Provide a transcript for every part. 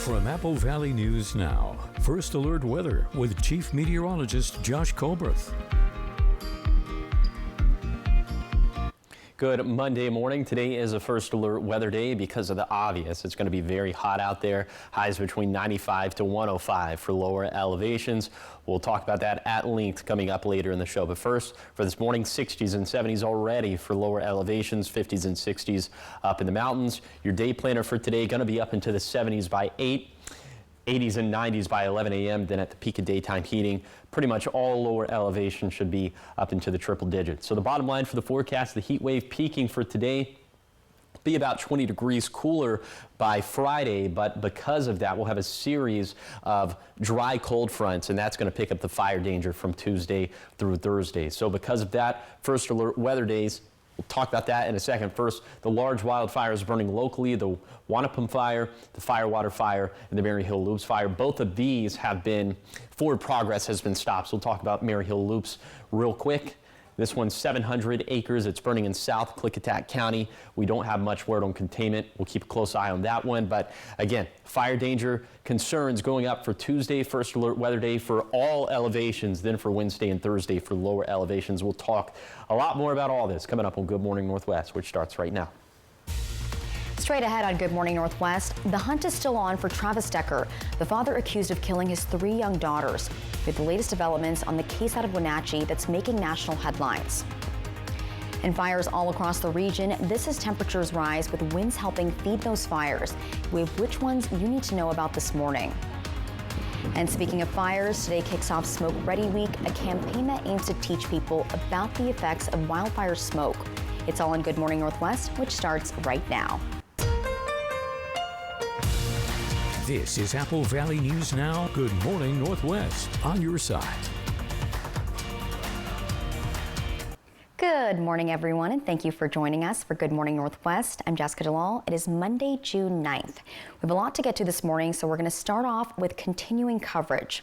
From Apple Valley News Now, First Alert Weather with Chief Meteorologist Josh Colbreth. Good Monday morning. Today is a First Alert weather day because of the obvious. It's going to be very hot out there. Highs between 95 to 105 for lower elevations. We'll talk about that at length coming up later in the show. But first, for this morning, 60s and 70s already for lower elevations, 50s and 60s up in the mountains. Your day planner for today going to be up into the 70s by 8. 80s and 90s by 11 a.m. Then at the peak of daytime heating, pretty much all lower elevations should be up into the triple digits. So the bottom line for the forecast, the heat wave peaking for today will be about 20 degrees cooler by Friday, but because of that, we'll have a series of dry cold fronts, and that's going to pick up the fire danger from Tuesday through Thursday. So because of that, First Alert weather days. We'll talk about that in a second. First, the large wildfires burning locally, the Wanapum fire, the Firewater fire, and the Mary Hill Loops fire. Both of these have been, forward progress has been stopped. So we'll talk about Mary Hill Loops real quick. This one's 700 acres. It's burning in South Klickitat County. We don't have much word on containment. We'll keep a close eye on that one. But again, fire danger concerns going up for Tuesday, First Alert weather day for all elevations, then for Wednesday and Thursday for lower elevations. We'll talk a lot more about all this coming up on Good Morning Northwest, which starts right now. Straight ahead on Good Morning Northwest, the hunt is still on for Travis Decker, the father accused of killing his 3 young daughters. We have the latest developments on the case out of Wenatchee that's making national headlines. And fires all across the region, this as temperatures rise with winds helping feed those fires. We have which ones you need to know about this morning. And speaking of fires, today kicks off Smoke Ready Week, a campaign that aims to teach people about the effects of wildfire smoke. It's all on Good Morning Northwest, which starts right now. This is Apple Valley News Now. Good Morning Northwest on your side. Good morning, everyone, and thank you for joining us for Good Morning Northwest. I'm Jessica Jalal. It is Monday, June 9th. We have a lot to get to this morning, so we're going to start off with continuing coverage.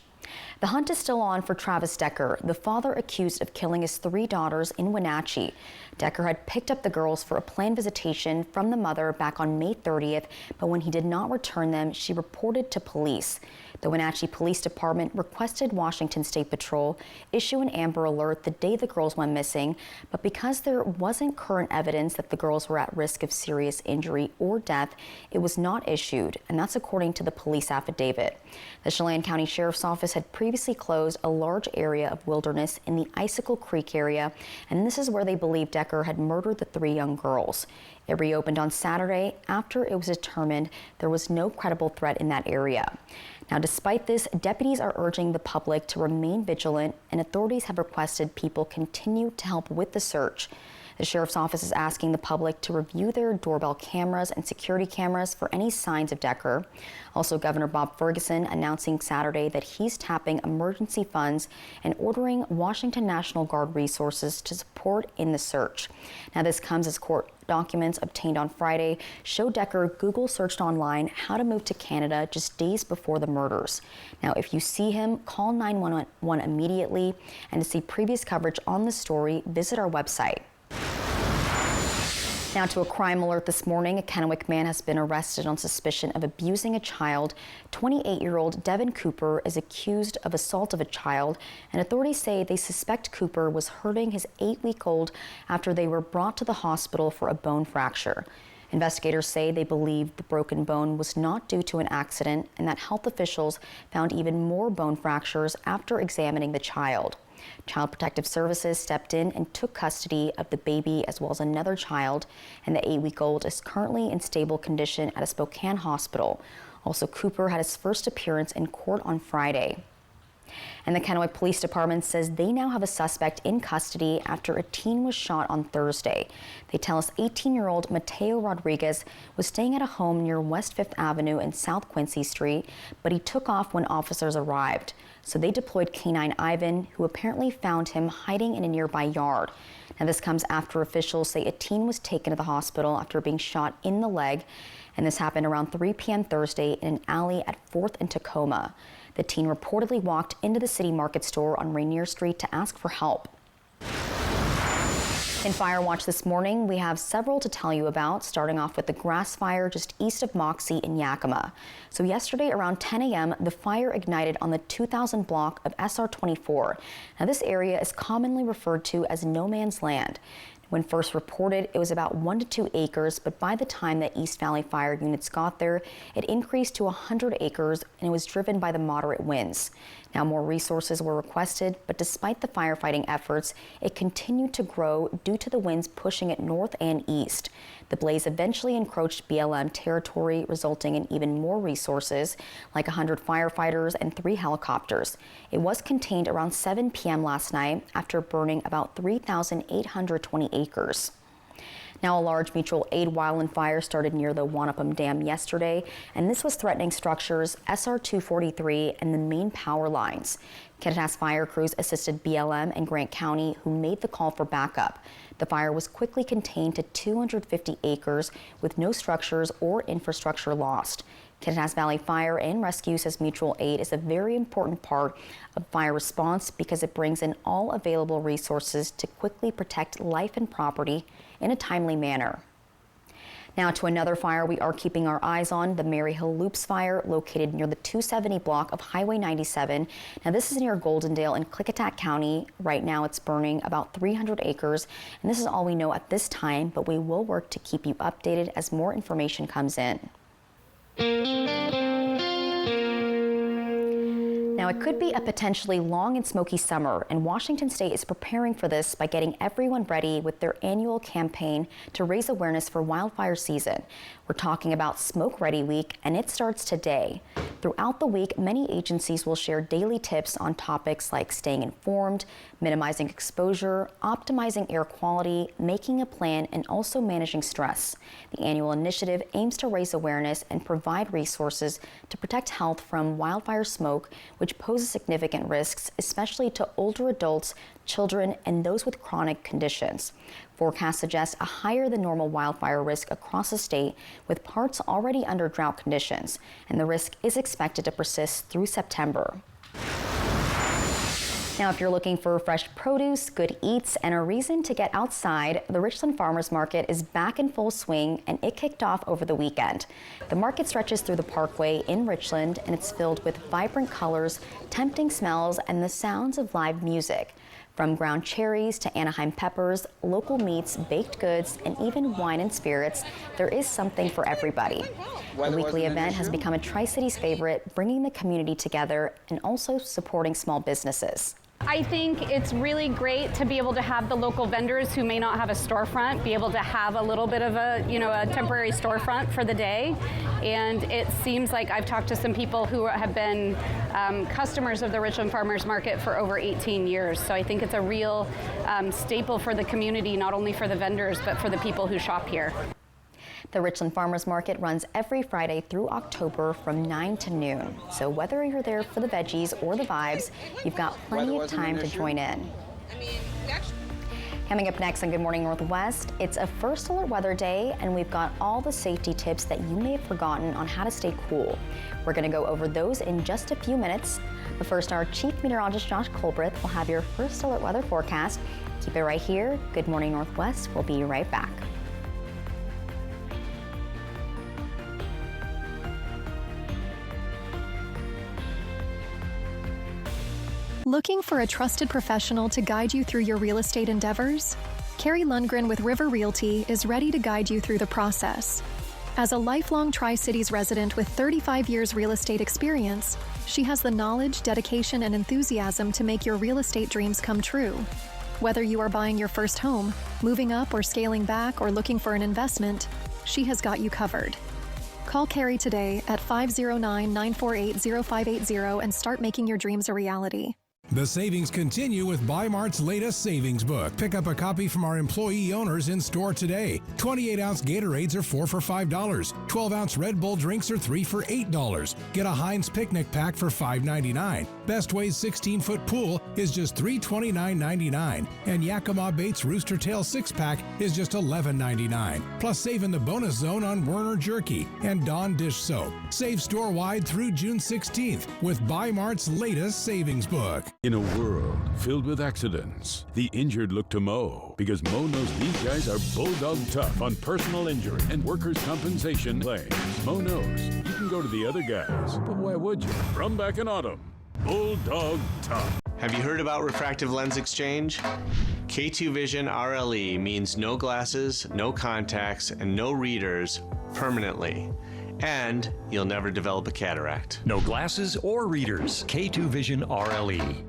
The hunt is still on for Travis Decker, the father accused of killing his 3 daughters in Wenatchee. Decker had picked up the girls for a planned visitation from the mother back on May 30th, but when he did not return them, she reported to police. The Wenatchee Police Department requested Washington State Patrol issue an Amber Alert the day the girls went missing, but because there wasn't current evidence that the girls were at risk of serious injury or death, it was not issued, and that's according to the police affidavit. The Chelan County Sheriff's Office had previously closed a large area of wilderness in the Icicle Creek area, and this is where they believe Decker had murdered the 3 young girls. It reopened on Saturday after it was determined there was no credible threat in that area. Now, despite this, deputies are urging the public to remain vigilant, and authorities have requested people continue to help with the search. The Sheriff's Office is asking the public to review their doorbell cameras and security cameras for any signs of Decker. Also, Governor Bob Ferguson announcing Saturday that he's tapping emergency funds and ordering Washington National Guard resources to support in the search. Now, this comes as court documents obtained on Friday show Decker Google searched online how to move to Canada just days before the murders. Now, if you see him, call 911 immediately, and to see previous coverage on the story, visit our website. Now to a crime alert this morning. A Kennewick man has been arrested on suspicion of abusing a child. 28-year-old Devin Cooper is accused of assault of a child, and authorities say they suspect Cooper was hurting his 8-week-old after they were brought to the hospital for a bone fracture. Investigators say they believe the broken bone was not due to an accident and that health officials found even more bone fractures after examining the child. Child Protective Services stepped in and took custody of the baby as well as another child, and the 8-week-old is currently in stable condition at a Spokane hospital. Also, Cooper had his first appearance in court on Friday. And the Kennewick Police Department says they now have a suspect in custody after a teen was shot on Thursday. They tell us 18-year-old Mateo Rodriguez was staying at a home near West 5th Avenue and South Quincy Street, but he took off when officers arrived. So they deployed K-9 Ivan, who apparently found him hiding in a nearby yard. Now, this comes after officials say a teen was taken to the hospital after being shot in the leg, and this happened around 3 p.m. Thursday in an alley at 4th and Tacoma. The teen reportedly walked into the City Market store on Rainier Street to ask for help. In Fire Watch this morning, we have several to tell you about, starting off with the grass fire just east of Moxie in Yakima. So yesterday around 10 a.m., the fire ignited on the 2000 block of SR 24. Now this area is commonly referred to as no man's land. When first reported, it was about 1 to 2 acres, but by the time that East Valley Fire units got there, it increased to 100 acres and it was driven by the moderate winds. Now more resources were requested, but despite the firefighting efforts, it continued to grow due to the winds pushing it north and east. The blaze eventually encroached BLM territory, resulting in even more resources, like 100 firefighters and 3 helicopters. It was contained around 7 p.m. last night after burning about 3,820 acres. Now, a large mutual aid wildland fire started near the Wanapum Dam yesterday, and this was threatening structures SR 243 and the main power lines. Kittitas fire crews assisted BLM and Grant County, who made the call for backup. The fire was quickly contained to 250 acres with no structures or infrastructure lost. Kittitas Valley Fire and Rescue says mutual aid is a very important part of fire response because it brings in all available resources to quickly protect life and property in a timely manner. Now to another fire we are keeping our eyes on, the Maryhill Loops fire located near the 270 block of Highway 97. Now this is near Goldendale in Klickitat County. Right now it's burning about 300 acres, and this is all we know at this time, but we will work to keep you updated as more information comes in. Now, it could be a potentially long and smoky summer, and Washington State is preparing for this by getting everyone ready with their annual campaign to raise awareness for wildfire season. We're talking about Smoke Ready Week, and it starts today. Throughout the week, many agencies will share daily tips on topics like staying informed, minimizing exposure, optimizing air quality, making a plan, and also managing stress. The annual initiative aims to raise awareness and provide resources to protect health from wildfire smoke, which poses significant risks, especially to older adults, children, and those with chronic conditions. Forecasts suggest a higher than normal wildfire risk across the state, with parts already under drought conditions, and the risk is expected to persist through September. Now, if you're looking for fresh produce, good eats, and a reason to get outside, the Richland Farmers Market is back in full swing, and it kicked off over the weekend. The market stretches through the Parkway in Richland, and it's filled with vibrant colors, tempting smells, and the sounds of live music. From ground cherries to Anaheim peppers, local meats, baked goods, and even wine and spirits, there is something for everybody. The weekly event has become a Tri-Cities favorite, bringing the community together and also supporting small businesses. I think it's really great to be able to have the local vendors who may not have a storefront be able to have a little bit of a temporary storefront for the day. And it seems like I've talked to some people who have been customers of the Richland Farmers Market for over 18 years. So I think it's a real staple for the community, not only for the vendors, but for the people who shop here. The Richland Farmers Market runs every Friday through October from 9 to noon. So whether you're there for the veggies or the vibes, you've got plenty of time to join in. Coming up next on Good Morning Northwest, it's a First Alert weather day, and we've got all the safety tips that you may have forgotten on how to stay cool. We're going to go over those in just a few minutes. But first, our Chief Meteorologist Josh Colbreth will have your First Alert weather forecast. Keep it right here. Good Morning Northwest. We'll be right back. Looking for a trusted professional to guide you through your real estate endeavors? Carrie Lundgren with River Realty is ready to guide you through the process. As a lifelong Tri-Cities resident with 35 years real estate experience, she has the knowledge, dedication, and enthusiasm to make your real estate dreams come true. Whether you are buying your first home, moving up or scaling back, or looking for an investment, she has got you covered. Call Carrie today at 509-948-0580 and start making your dreams a reality. The savings continue with Bi-Mart's latest savings book. Pick up a copy from our employee owners in store today. 28-ounce Gatorades are 4 for $5. 12-ounce Red Bull drinks are 3 for $8. Get a Heinz picnic pack for $5.99. Best Way's 16-foot pool is just $329.99. And Yakima Bates Rooster Tail 6-pack is just $11.99. Plus save in the bonus zone on Werner Jerky and Dawn Dish Soap. Save store-wide through June 16th with Bi-Mart's latest savings book. In a world filled with accidents, the injured look to Mo, because Mo knows these guys are bulldog tough on personal injury and workers' compensation claims. Mo knows you can go to the other guys, but why would you? From back in autumn, bulldog tough. Have you heard about refractive lens exchange? K2 Vision RLE means no glasses, no contacts, and no readers permanently. And you'll never develop a cataract. No glasses or readers. K2 Vision RLE.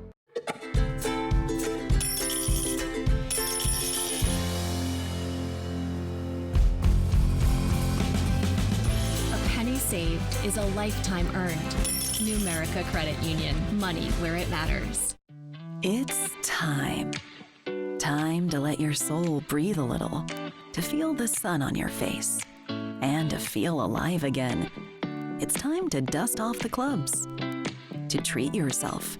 A penny saved is a lifetime earned. Numerica Credit Union. Money where it matters. It's time. Time to let your soul breathe a little, to feel the sun on your face, and to feel alive again. It's time to dust off the clubs, to treat yourself,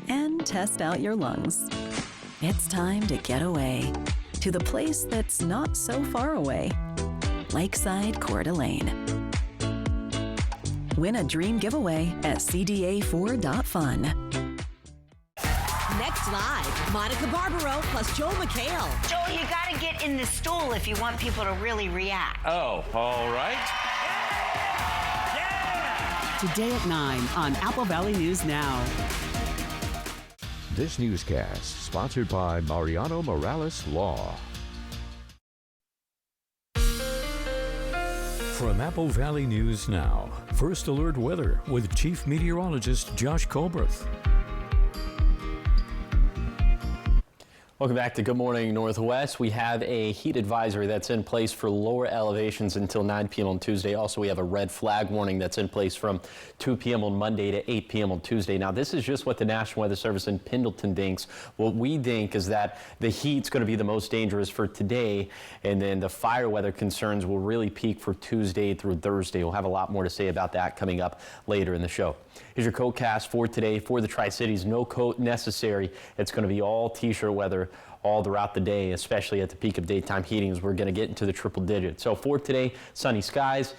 and test out your lungs. It's time to get away to the place that's not so far away, Lakeside Coeur d'Alene. Win a dream giveaway at cda4.fun. Next live, Monica Barbaro plus Joel McHale. Joel, you gotta get in the stool if you want people to really react. Oh, all right. Today at 9 on Apple Valley News Now. This newscast sponsored by Mariano Morales Law. From Apple Valley News Now, First Alert Weather with Chief Meteorologist Josh Colberth. Welcome back to Good Morning Northwest. We have a heat advisory that's in place for lower elevations until 9 p.m. on Tuesday. Also, we have a red flag warning that's in place from 2 p.m. on Monday to 8 p.m. on Tuesday. Now, this is just what the National Weather Service in Pendleton thinks. What we think is that the heat's going to be the most dangerous for today, and then the fire weather concerns will really peak for Tuesday through Thursday. We'll have a lot more to say about that coming up later in the show. Here's your coat cast for today for the Tri-Cities. No coat necessary. It's going to be all t-shirt weather all throughout the day, especially at the peak of daytime heating, as we're going to get into the triple digits. So for today, sunny skies,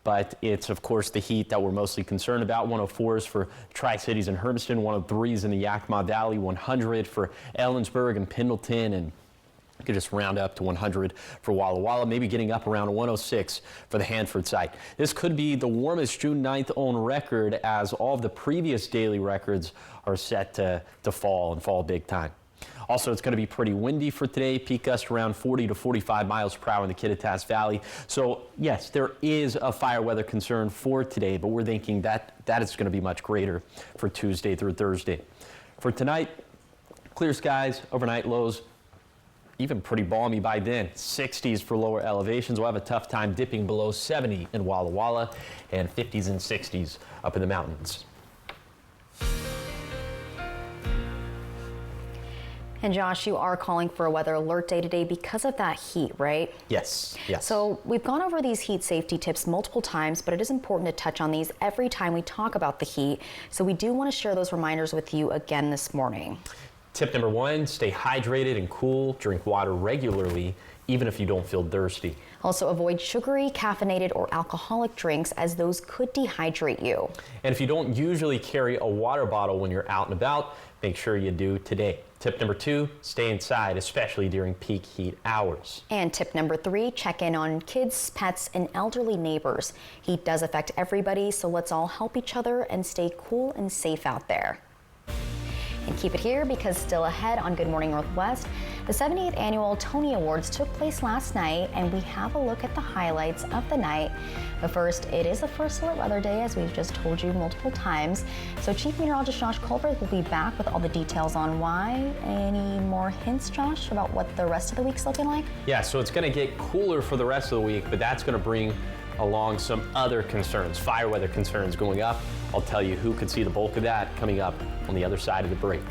but it's, of course, the heat that we're mostly concerned about. 104s for Tri-Cities and Hermiston, 103s in the Yakima Valley, 100 for Ellensburg and Pendleton, and you could just round up to 100 for Walla Walla, maybe getting up around 106 for the Hanford site. This could be the warmest June 9th on record, as all of the previous daily records are set to fall and fall big time. Also, it's going to be pretty windy for today. Peak gust around 40 to 45 miles per hour in the Kittitas Valley. So, yes, there is a fire weather concern for today, but we're thinking that is going to be much greater for Tuesday through Thursday. For tonight, clear skies, overnight lows, even pretty balmy by then. 60s for lower elevations. We'll have a tough time dipping below 70 in Walla Walla, and 50s and 60s up in the mountains. And Josh, you are calling for a weather alert day today because of that heat, right? Yes, yes. So we've gone over these heat safety tips multiple times, but it is important to touch on these every time we talk about the heat. So we do want to share those reminders with you again this morning. Tip number 1, stay hydrated and cool. Drink water regularly, even if you don't feel thirsty. Also, avoid sugary, caffeinated, or alcoholic drinks, as those could dehydrate you. And if you don't usually carry a water bottle when you're out and about, make sure you do today. Tip number 2, stay inside, especially during peak heat hours. And tip number 3, check in on kids, pets, and elderly neighbors. Heat does affect everybody, so let's all help each other and stay cool and safe out there. And keep it here, because still ahead on Good Morning Northwest, the 78th Annual Tony Awards took place last night, and we have a look at the highlights of the night. But first, it is a First Alert Weather Day, as we've just told you multiple times. So Chief Meteorologist Josh Colberth will be back with all the details on why. Any more hints, Josh, about what the rest of the week's looking like? Yeah, so it's going to get cooler for the rest of the week, but that's going to bring along some other concerns, fire weather concerns going up. I'll tell you who could see the bulk of that coming up on the other side of the break.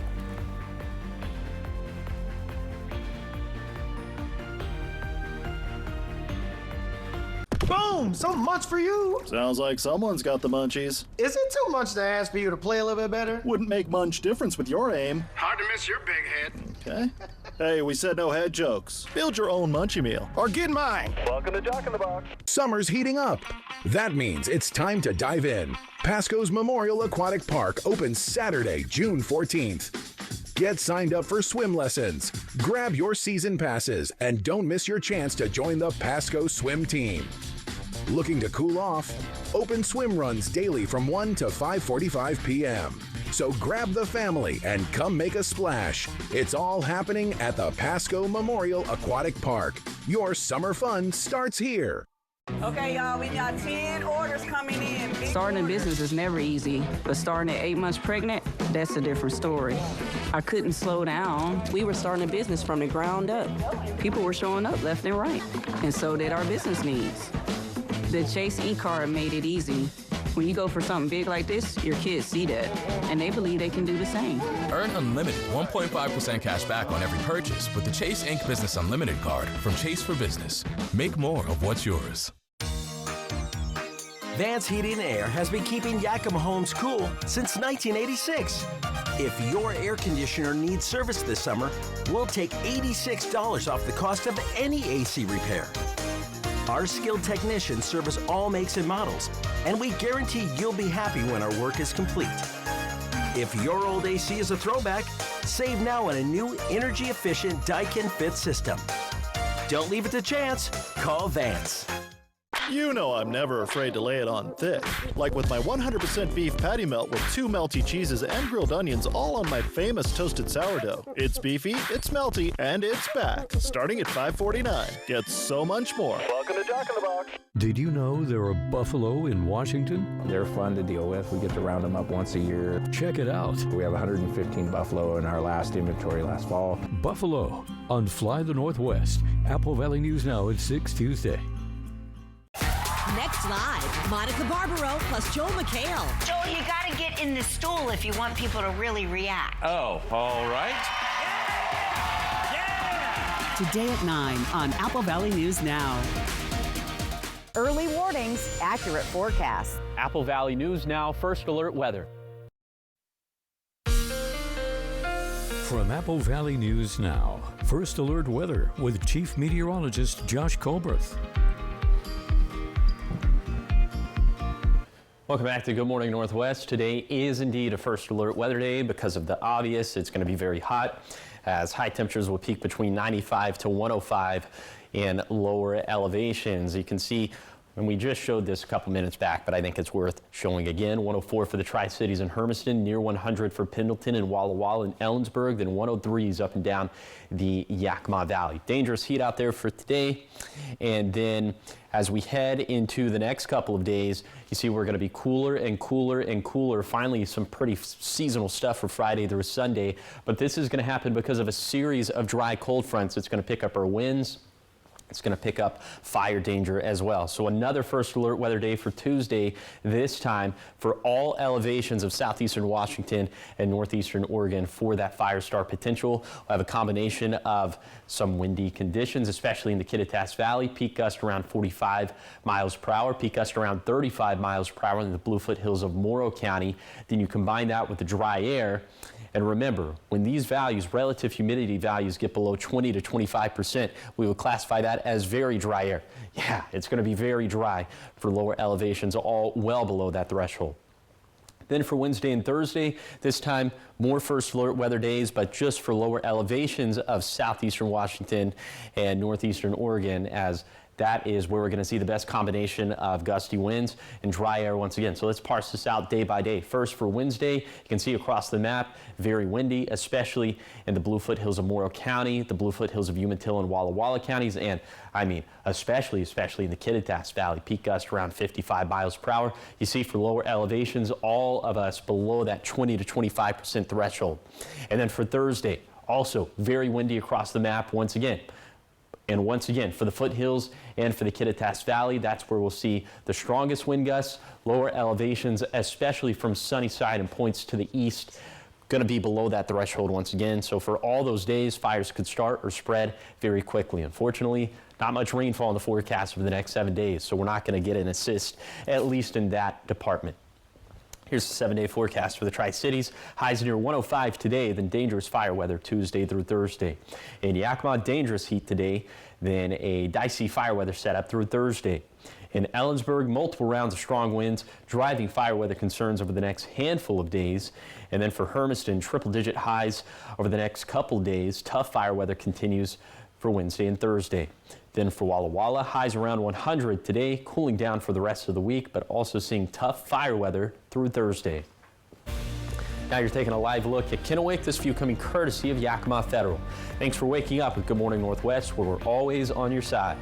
Boom! So much for you! Sounds like someone's got the munchies. Is it too much to ask for you to play a little bit better? Wouldn't make much difference with your aim. Hard to miss your big head. Okay. Hey, we said no head jokes. Build your own munchie meal. Or get mine. Welcome to Jack in the Box. Summer's heating up. That means it's time to dive in. Pasco's Memorial Aquatic Park opens Saturday, June 14th. Get signed up for swim lessons. Grab your season passes and don't miss your chance to join the Pasco swim team. Looking to cool off? Open swim runs daily from 1 to 5:45 p.m. So grab the family and come make a splash. It's all happening at the Pasco Memorial Aquatic Park. Your summer fun starts here. Okay, y'all, we got 10 orders coming in. Starting a business is never easy, but starting at 8 months pregnant, that's a different story. I couldn't slow down. We were starting a business from the ground up. People were showing up left and right, and so did our business needs. The Chase e-card made it easy. When you go for something big like this, your kids see that, and they believe they can do the same. Earn unlimited 1.5% cash back on every purchase with the Chase Inc. Business Unlimited card from Chase for Business. Make more of what's yours. Vance Heating and Air has been keeping Yakima homes cool since 1986. If your air conditioner needs service this summer, we'll take $86 off the cost of any AC repair. Our skilled technicians service all makes and models, and we guarantee you'll be happy when our work is complete. If your old AC is a throwback, save now on a new energy-efficient Daikin Fit system. Don't leave it to chance. Call Vance. You know I'm never afraid to lay it on thick. Like with my 100% beef patty melt with 2 melty cheeses and grilled onions all on my famous toasted sourdough. It's beefy, it's melty, and it's back. Starting at $5.49. Get so much more. Welcome to Jack in the Box. Did you know there are buffalo in Washington? They're fun to deal with. We get to round them up once a year. Check it out. We have 115 buffalo in our last inventory last fall. Buffalo on Fly the Northwest. Apple Valley News Now at 6 Tuesday. Next live, Monica Barbaro plus Joel McHale. Joel, you gotta get in the stool if you want people to really react. Oh, all right. Today at 9 on Apple Valley News Now. Early warnings, accurate forecasts. Apple Valley News Now, First Alert Weather. From Apple Valley News Now, First Alert Weather with Chief Meteorologist Josh Colbreth. Welcome back to Good Morning Northwest. Today is indeed a First Alert Weather Day because of the obvious. It's going to be very hot as high temperatures will peak between 95 to 105 in lower elevations. You can see, and we just showed this a couple minutes back, but I think it's worth showing again. 104 for the Tri-Cities and Hermiston, near 100 for Pendleton and Walla Walla and Ellensburg, then 103s up and down the Yakima Valley. Dangerous heat out there for today. And then as we head into the next couple of days, you see we're going to be cooler and cooler and cooler. Finally, some pretty seasonal stuff for Friday through Sunday. But this is going to happen because of a series of dry cold fronts. It's going to pick up our winds. It's going to pick up fire danger as well. So another First Alert Weather Day for Tuesday, this time for all elevations of southeastern Washington and northeastern Oregon for that fire start potential. We'll have a combination of some windy conditions, especially in the Kittitas Valley. Peak gust around 45 miles per hour, peak gust around 35 miles per hour in the Bluefoot Hills of Morrow County. Then you combine that with the dry air. And remember, when these values, relative humidity values, get below 20 to 25%, we will classify that as very dry air. Yeah, it's going to be very dry for lower elevations, all well below that threshold. Then for Wednesday and Thursday, this time more First Alert Weather days, but just for lower elevations of southeastern Washington and northeastern Oregon, as that is where we're going to see the best combination of gusty winds and dry air once again. So let's parse this out day by day. First, for Wednesday, you can see across the map, very windy, especially in the Bluefoot Hills of Morrow County, the Bluefoot Hills of Umatilla and Walla Walla counties, and I mean, especially in the Kittitas Valley, peak gust around 55 miles per hour. You see for lower elevations, all of us below that 20 to 25% threshold. And then for Thursday, also very windy across the map once again. And once again, for the foothills and for the Kittitas Valley, that's where we'll see the strongest wind gusts. Lower elevations, especially from Sunnyside and points to the east, going to be below that threshold once again. So for all those days, fires could start or spread very quickly. Unfortunately, not much rainfall in the forecast for the next 7 days, so we're not going to get an assist, at least in that department. Here's the 7-day forecast for the Tri-Cities. Highs near 105 today, then dangerous fire weather Tuesday through Thursday. In Yakima, dangerous heat today, then a dicey fire weather setup through Thursday. In Ellensburg, multiple rounds of strong winds, driving fire weather concerns over the next handful of days. And then for Hermiston, triple-digit highs over the next couple days. Tough fire weather continues for Wednesday and Thursday. Then for Walla Walla, highs around 100 today, cooling down for the rest of the week, but also seeing tough fire weather through Thursday. Now you're taking a live look at Kennewick. This view coming courtesy of Yakima Federal. Thanks for waking up with Good Morning Northwest, where we're always on your side.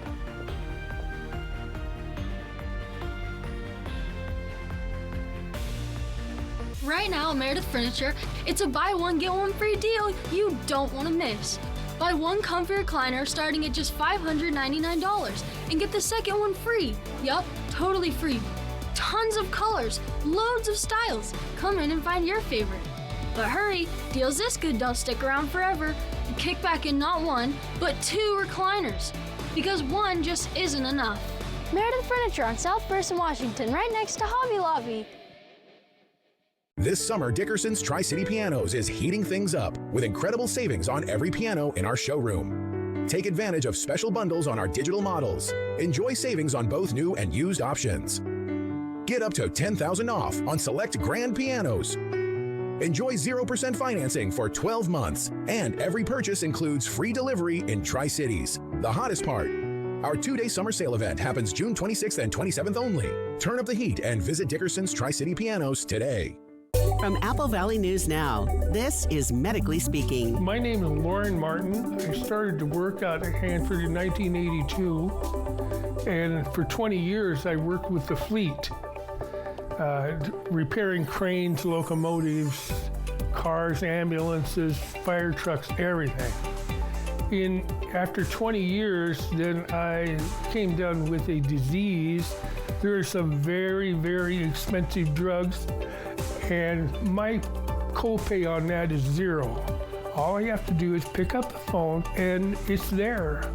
Right now at Meredith Furniture, it's a buy one, get one free deal you don't want to miss. Buy one comfy recliner starting at just $599 and get the second one free. Yup, totally free. Tons of colors, loads of styles. Come in and find your favorite. But hurry, deals this good don't stick around forever. Kick back in not one, but 2 recliners. Because one just isn't enough. Meredith Furniture on South Burson, Washington, right next to Hobby Lobby. This summer, Dickerson's Tri-City Pianos is heating things up with incredible savings on every piano in our showroom. Take advantage of special bundles on our digital models. Enjoy savings on both new and used options. Get up to $10,000 off on select grand pianos. Enjoy 0% financing for 12 months. And every purchase includes free delivery in Tri-Cities. The hottest part, our 2-day summer sale event happens June 26th and 27th only. Turn up the heat and visit Dickerson's Tri-City Pianos today. From Apple Valley News Now, this is Medically Speaking. My name is Lauren Martin. I started to work out at Hanford in 1982, and for 20 years I worked with the fleet, repairing cranes, locomotives, cars, ambulances, fire trucks, everything. After 20 years, then I came down with a disease. There are some very, very expensive drugs, and my copay on that is 0. All I have to do is pick up the phone and it's there.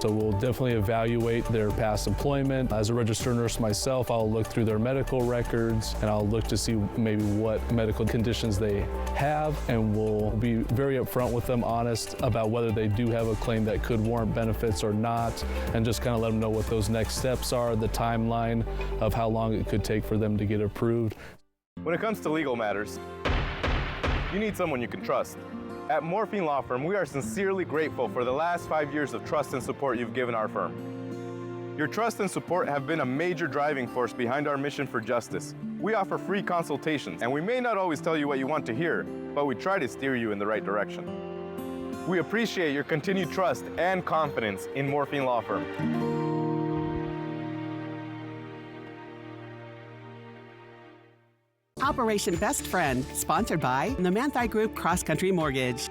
So we'll definitely evaluate their past employment. As a registered nurse myself, I'll look through their medical records and I'll look to see maybe what medical conditions they have, and we'll be very upfront with them, honest about whether they do have a claim that could warrant benefits or not, and just kind of let them know what those next steps are, the timeline of how long it could take for them to get approved. When it comes to legal matters, you need someone you can trust. At Morphine Law Firm, we are sincerely grateful for the last 5 years of trust and support you've given our firm. Your trust and support have been a major driving force behind our mission for justice. We offer free consultations, and we may not always tell you what you want to hear, but we try to steer you in the right direction. We appreciate your continued trust and confidence in Morphine Law Firm. Operation Best Friend, sponsored by the Manthei Group Cross Country Mortgage.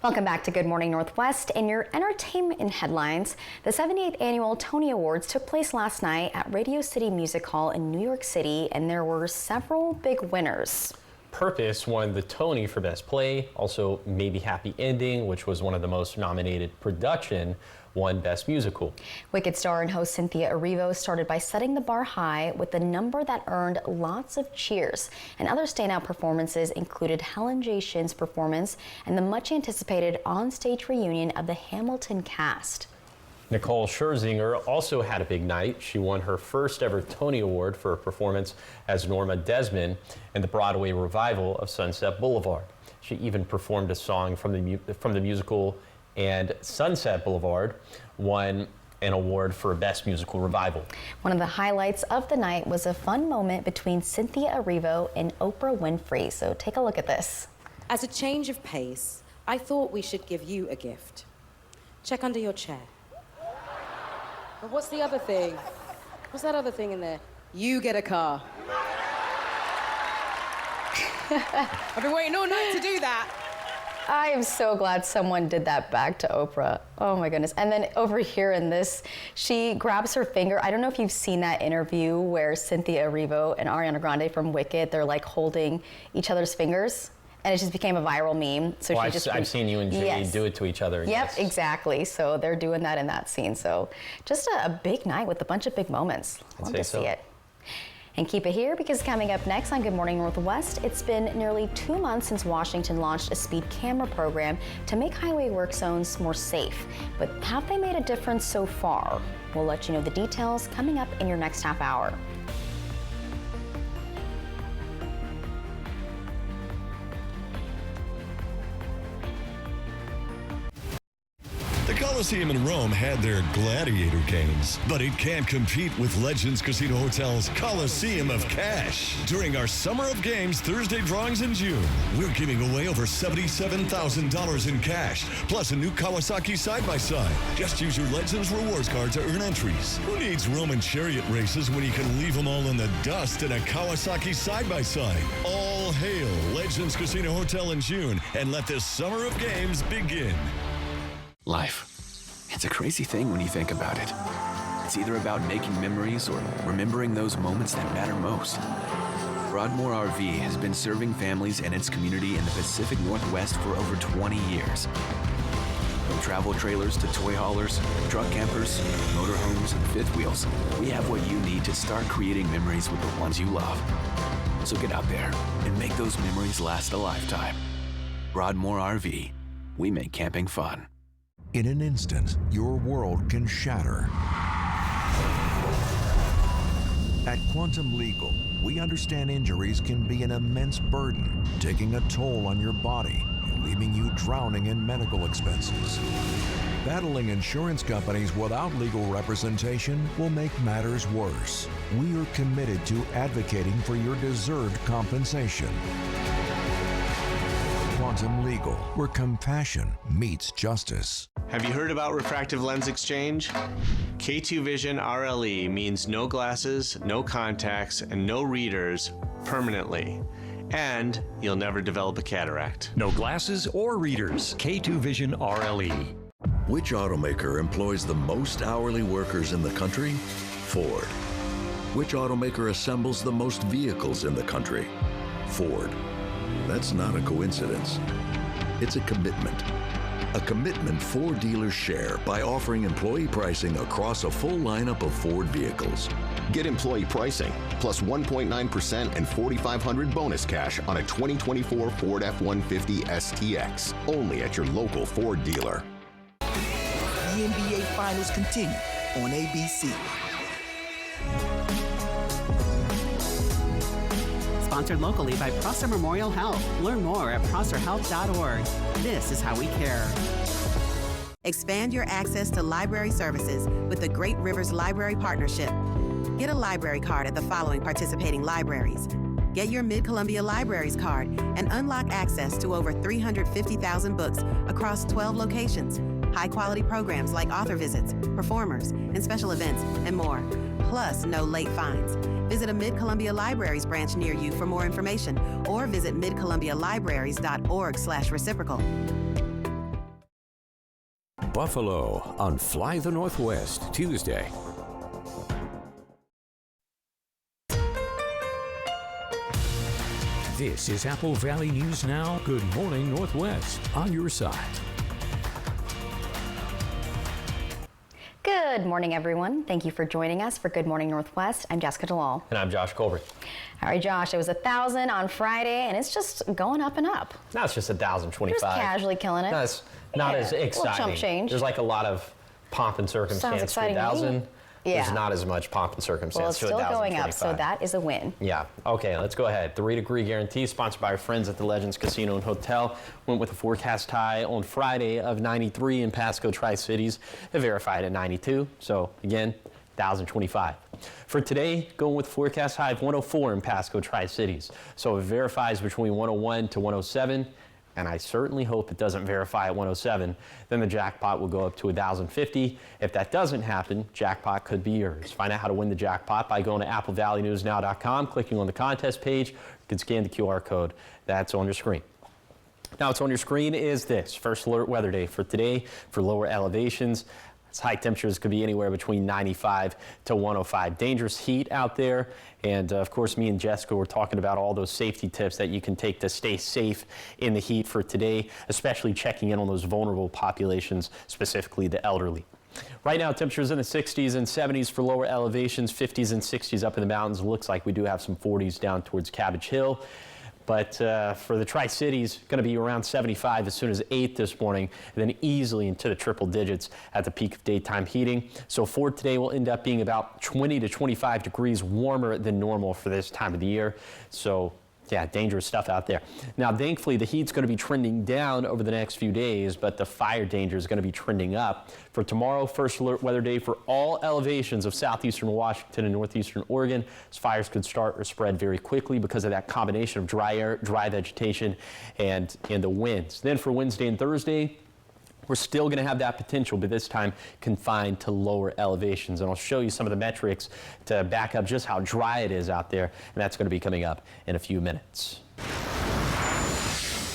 Welcome back to Good Morning Northwest. In your entertainment headlines, the 78th Annual Tony Awards took place last night at Radio City Music Hall in New York City, and there were several big winners. Purpose won the Tony for Best Play. Also, Maybe Happy Ending, which was one of the most nominated production, won Best Musical. Wicked star and host Cynthia Erivo started by setting the bar high with the number that earned lots of cheers. And other standout performances included Helen J. Shin's performance and the much anticipated on-stage reunion of the Hamilton cast. Nicole Scherzinger also had a big night. She won her first ever Tony Award for a performance as Norma Desmond in the Broadway revival of Sunset Boulevard. She even performed a song from the musical, and Sunset Boulevard won an award for Best Musical Revival. One of the highlights of the night was a fun moment between Cynthia Erivo and Oprah Winfrey. So take a look at this. As a change of pace, I thought we should give you a gift. Check under your chair. But what's the other thing? What's that other thing in there? You get a car. I've been waiting all night to do that. I am so glad someone did that back to Oprah. Oh my goodness. And then over here in this, she grabs her finger. I don't know if you've seen that interview where Cynthia Erivo and Ariana Grande from Wicked, they're like holding each other's fingers. And it just became a viral meme. So well, I've seen you and Jay do it to each other. Yep, yes. exactly. So they're doing that in that scene. So just a big night with a bunch of big moments. Love to see it. And keep it here, because coming up next on Good Morning Northwest, it's been nearly 2 months since Washington launched a speed camera program to make highway work zones more safe. But have they made a difference so far? We'll let you know the details coming up in your next half hour. The Coliseum in Rome had their gladiator games, but it can't compete with Legends Casino Hotel's Coliseum of Cash. During our Summer of Games Thursday drawings in June, we're giving away over $77,000 in cash, plus a new Kawasaki side-by-side. Just use your Legends rewards card to earn entries. Who needs Roman chariot races when you can leave them all in the dust in a Kawasaki side-by-side? All hail Legends Casino Hotel in June, and let this Summer of Games begin. Life. It's a crazy thing when you think about it. It's either about making memories or remembering those moments that matter most. Broadmoor RV has been serving families and its community in the Pacific Northwest for over 20 years. From travel trailers to toy haulers, truck campers, motorhomes, and fifth wheels, we have what you need to start creating memories with the ones you love. So get out there and make those memories last a lifetime. Broadmoor RV. We make camping fun. In an instant, your world can shatter. At Quantum Legal, we understand injuries can be an immense burden, taking a toll on your body and leaving you drowning in medical expenses. Battling insurance companies without legal representation will make matters worse. We are committed to advocating for your deserved compensation. Quantum Legal, where compassion meets justice. Have you heard about refractive lens exchange? K2 Vision RLE means no glasses, no contacts, and no readers permanently. And you'll never develop a cataract. No glasses or readers. K2 Vision RLE. Which automaker employs the most hourly workers in the country? Ford. Which automaker assembles the most vehicles in the country? Ford. That's not a coincidence. It's a commitment. A commitment Ford dealers share by offering employee pricing across a full lineup of Ford vehicles. Get employee pricing plus 1.9% and $4,500 bonus cash on a 2024 Ford F-150 STX. Only at your local Ford dealer. The NBA Finals continue on ABC. Sponsored locally by Prosser Memorial Health. Learn more at prosserhealth.org. This is how we care. Expand your access to library services with the Great Rivers Library Partnership. Get a library card at the following participating libraries. Get your Mid-Columbia Libraries card and unlock access to over 350,000 books across 12 locations. High-quality programs like author visits, performers, and special events, and more. Plus, no late fines. Visit a Mid-Columbia Libraries branch near you for more information, or visit midcolumbialibraries.org/reciprocal. Buffalo on Fly the Northwest, Tuesday. This is Apple Valley News Now. Good morning, Northwest, on your side. Good morning, everyone. Thank you for joining us for Good Morning Northwest. I'm Jessica DeLal. And I'm Josh Colbert. All right, Josh, it was 1,000 on Friday, and it's just going up and up. Now it's just 1,025. Just casually killing it. No, it's not as exciting. A little chump change. There's like a lot of pomp and circumstance. Sounds exciting. 1,000. Yeah. There's not as much pomp and circumstance. Well, it's still going up, so that is a win. Yeah. Okay, let's go ahead. 3-degree guarantee, sponsored by our friends at the Legends Casino and Hotel. Went with a forecast high on Friday of 93 in Pasco Tri-Cities. It verified at 92. So again, 1,025. For today, going with forecast high of 104 in Pasco Tri-Cities. So it verifies between 101 to 107. And I certainly hope it doesn't verify at 107. Then the jackpot will go up to 1,050. If that doesn't happen, jackpot could be yours. Find out how to win the jackpot by going to applevalleynewsnow.com, clicking on the contest page. You can scan the QR code that's on your screen. Now, what's on your screen is this First Alert Weather Day for today for lower elevations. High temperatures could be anywhere between 95 to 105. Dangerous heat out there. And of course, me and Jessica were talking about all those safety tips that you can take to stay safe in the heat for today, especially checking in on those vulnerable populations, specifically the elderly. Right now, temperatures in the 60s and 70s for lower elevations, 50s and 60s up in the mountains. Looks like we do have some 40s down towards Cabbage Hill. But for the Tri-Cities, going to be around 75 as soon as 8 this morning, and then easily into the triple digits at the peak of daytime heating. So for today, will end up being about 20 to 25 degrees warmer than normal for this time of the year. So yeah, dangerous stuff out there. Now, thankfully, the heat's going to be trending down over the next few days, but the fire danger is going to be trending up. For tomorrow, first alert weather day for all elevations of southeastern Washington and northeastern Oregon. As fires could start or spread very quickly because of that combination of dry air, dry vegetation, and the winds. Then for Wednesday and Thursday, we're still going to have that potential, but this time confined to lower elevations. And I'll show you some of the metrics to back up just how dry it is out there, and that's going to be coming up in a few minutes.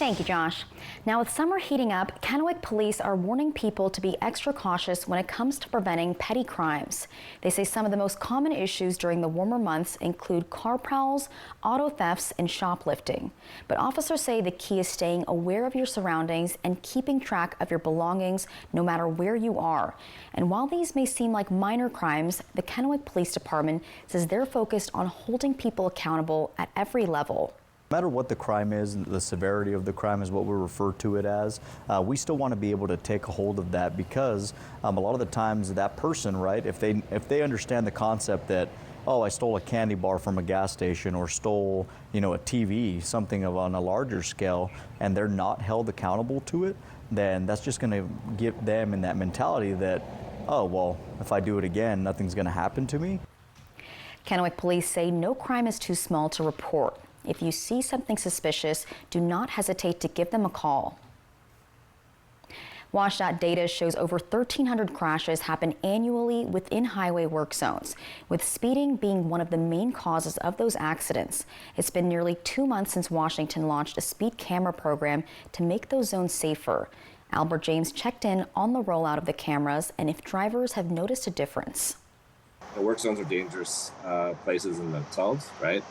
Thank you, Josh. Now, with summer heating up, Kennewick police are warning people to be extra cautious when it comes to preventing petty crimes. They say some of the most common issues during the warmer months include car prowls, auto thefts, and shoplifting. But officers say the key is staying aware of your surroundings and keeping track of your belongings no matter where you are. And while these may seem like minor crimes, the Kennewick Police Department says they're focused on holding people accountable at every level. No matter what the crime is, the severity of the crime is what we refer to it as, we still want to be able to take a hold of that because a lot of the times that person, right, if they understand the concept that, oh, I stole a candy bar from a gas station or stole, a TV, something on a larger scale, and they're not held accountable to it, then that's just going to give them in that mentality that, oh, well, if I do it again, nothing's going to happen to me. Kennewick police say no crime is too small to report. If you see something suspicious, do not hesitate to give them a call. WSDOT data shows over 1,300 crashes happen annually within highway work zones, with speeding being one of the main causes of those accidents. It's been nearly 2 months since Washington launched a speed camera program to make those zones safer. Albert James checked in on the rollout of the cameras and if drivers have noticed a difference. The work zones are dangerous places in themselves, right?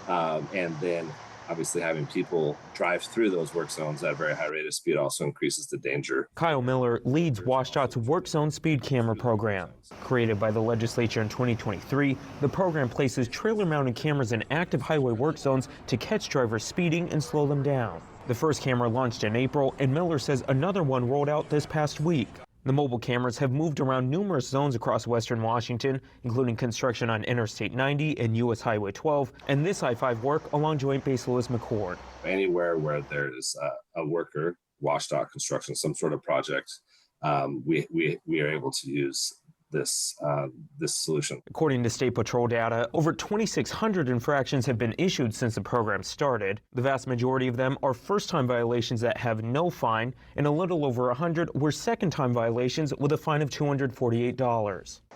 And then obviously having people drive through those work zones at a very high rate of speed also increases the danger. Kyle Miller leads WSDOT's Work Zone Speed Camera program. Created by the legislature in 2023, the program places trailer-mounted cameras in active highway work zones to catch drivers speeding and slow them down. The first camera launched in April, and Miller says another one rolled out this past week. The mobile cameras have moved around numerous zones across western Washington, including construction on Interstate 90 and U.S. Highway 12, and this I-5 work along Joint Base Lewis McChord. Anywhere where there's a worker, WSDOT construction, some sort of project, we are able to use this solution. According to State Patrol data, over 2,600 infractions have been issued since the program started. The vast majority of them are first-time violations that have no fine, and a little over 100 were second-time violations with a fine of $248.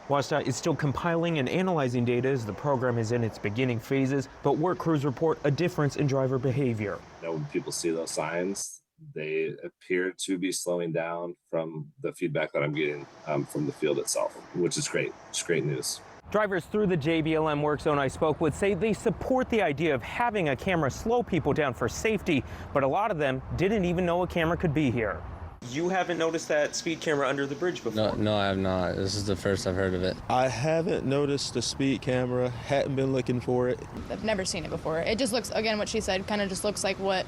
WSDOT is still compiling and analyzing data as the program is in its beginning phases, but work crews report a difference in driver behavior. When people see those signs, they appear to be slowing down from the feedback that I'm getting from the field itself, which is great. It's great news. Drivers through the JBLM work zone I spoke with say they support the idea of having a camera slow people down for safety, but a lot of them didn't even know a camera could be here. You haven't noticed that speed camera under the bridge before? No, I have not. This is the first I've heard of it. I haven't noticed the speed camera, hadn't been looking for it. I've never seen it before. It just looks, again, what she said, kind of just looks like what